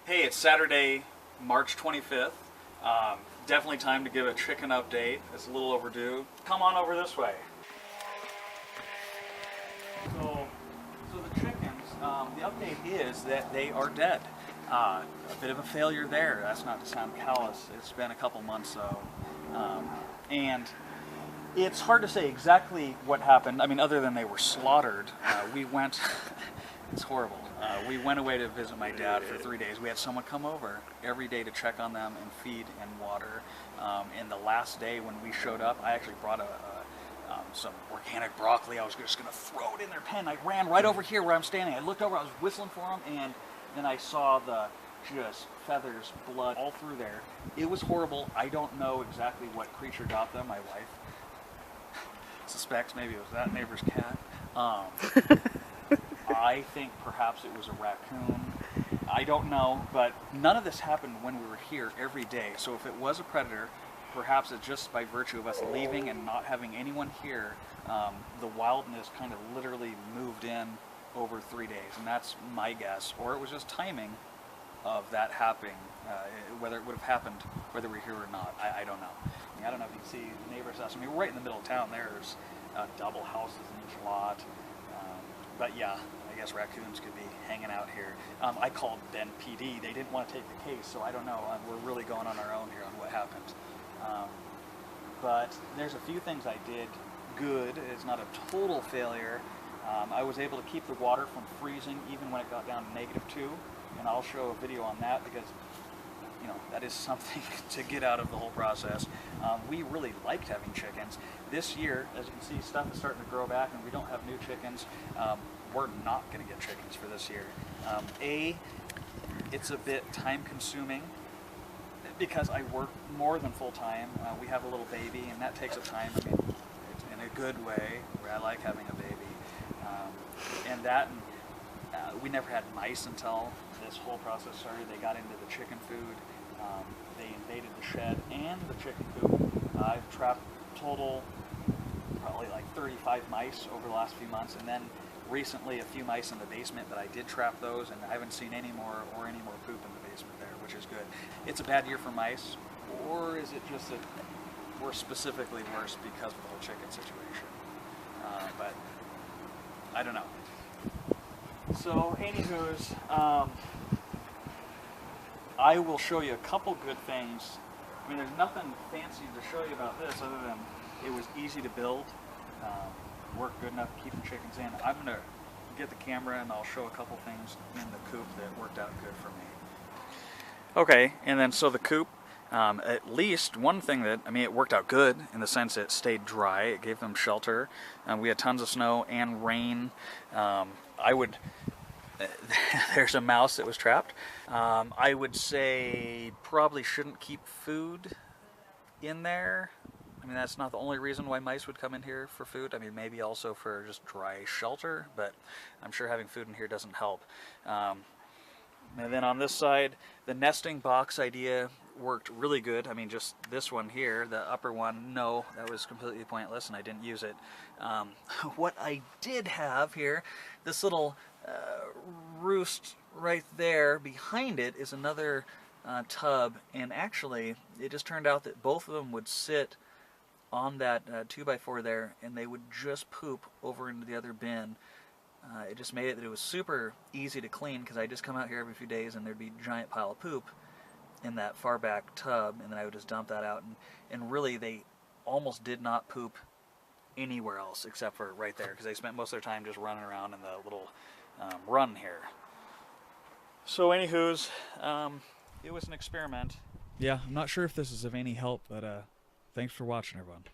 Hey, it's Saturday, March 25th. Definitely time to give a chicken update. It's a little overdue. Come on over this way. So the chickens, the update is that they are dead. A bit of a failure there. That's not to sound callous. It's been a couple months though. And it's hard to say exactly what happened. I mean, other than they were slaughtered, we went, it's horrible. We went away to visit my dad for 3 days. We had someone come over every day to check on them and feed and water. And the last day when we showed up, I actually brought some organic broccoli. I was just going to throw it in their pen. I ran right over here where I'm standing. I looked over, I was whistling for them, and then I saw the just feathers, blood all through there. It was horrible. I don't know exactly what creature got them. My wife suspects maybe it was that neighbor's cat. I think perhaps it was a raccoon. I don't know, but none of this happened when we were here every day. So if it was a predator, perhaps it's just by virtue of us leaving and not having anyone here, the wildness kind of literally moved in over 3 days, and that's my guess. Or it was just timing of that happening, whether it would have happened whether we're here or not. I don't know. I don't know if you can see the neighbor's house. I mean, we're right in the middle of town. There's double houses in each lot. But yeah, I guess raccoons could be hanging out here. I called Ben PD. They didn't want to take the case, so I don't know. We're really going on our own here on what happened. But there's a few things I did good. It's not a total failure. I was able to keep the water from freezing even when it got down to -2, and I'll show a video on that because that is something to get out of the whole process. We really liked having chickens. This year, as you can see, stuff is starting to grow back and we don't have new chickens. We're not going to get chickens for this year. It's a bit time consuming because I work more than full time. We have a little baby and that takes up time. I mean, in a good way, where I like having a baby. We never had mice until this whole process started. They got into the chicken food. They invaded the shed and the chicken coop. I've trapped total probably like 35 mice over the last few months, and then recently a few mice in the basement, but I did trap those and I haven't seen any more poop in the basement there, which is good. It's a bad year for mice, or is it just that we're specifically worse because of the whole chicken situation? But I don't know. So anywho's, I will show you a couple good things. I mean, there's nothing fancy to show you about this other than it was easy to build, worked good enough to keep the chickens in. I'm going to get the camera and I'll show a couple things in the coop that worked out good for me. Okay, and then so the coop, at least one thing that, I mean, it worked out good in the sense it stayed dry. It gave them shelter. We had tons of snow and rain. There's a mouse that was trapped. I would say probably shouldn't keep food in there. I mean, that's not the only reason why mice would come in here for food. I mean, maybe also for just dry shelter, but I'm sure having food in here doesn't help. And then on this side, the nesting box idea worked really good. I mean, just this one here, the upper one, no, that was completely pointless and I didn't use it. What I did have here, this little roost right there, behind it is another tub, and actually it just turned out that both of them would sit on that 2x4 there and they would just poop over into the other bin. It just made it that it was super easy to clean because I just come out here every few days and there'd be a giant pile of poop in that far back tub, and then I would just dump that out, and really they almost did not poop anywhere else except for right there because they spent most of their time just running around in the little run here. So anywho's, it was an experiment. Yeah, I'm not sure if this is of any help, but thanks for watching, everyone.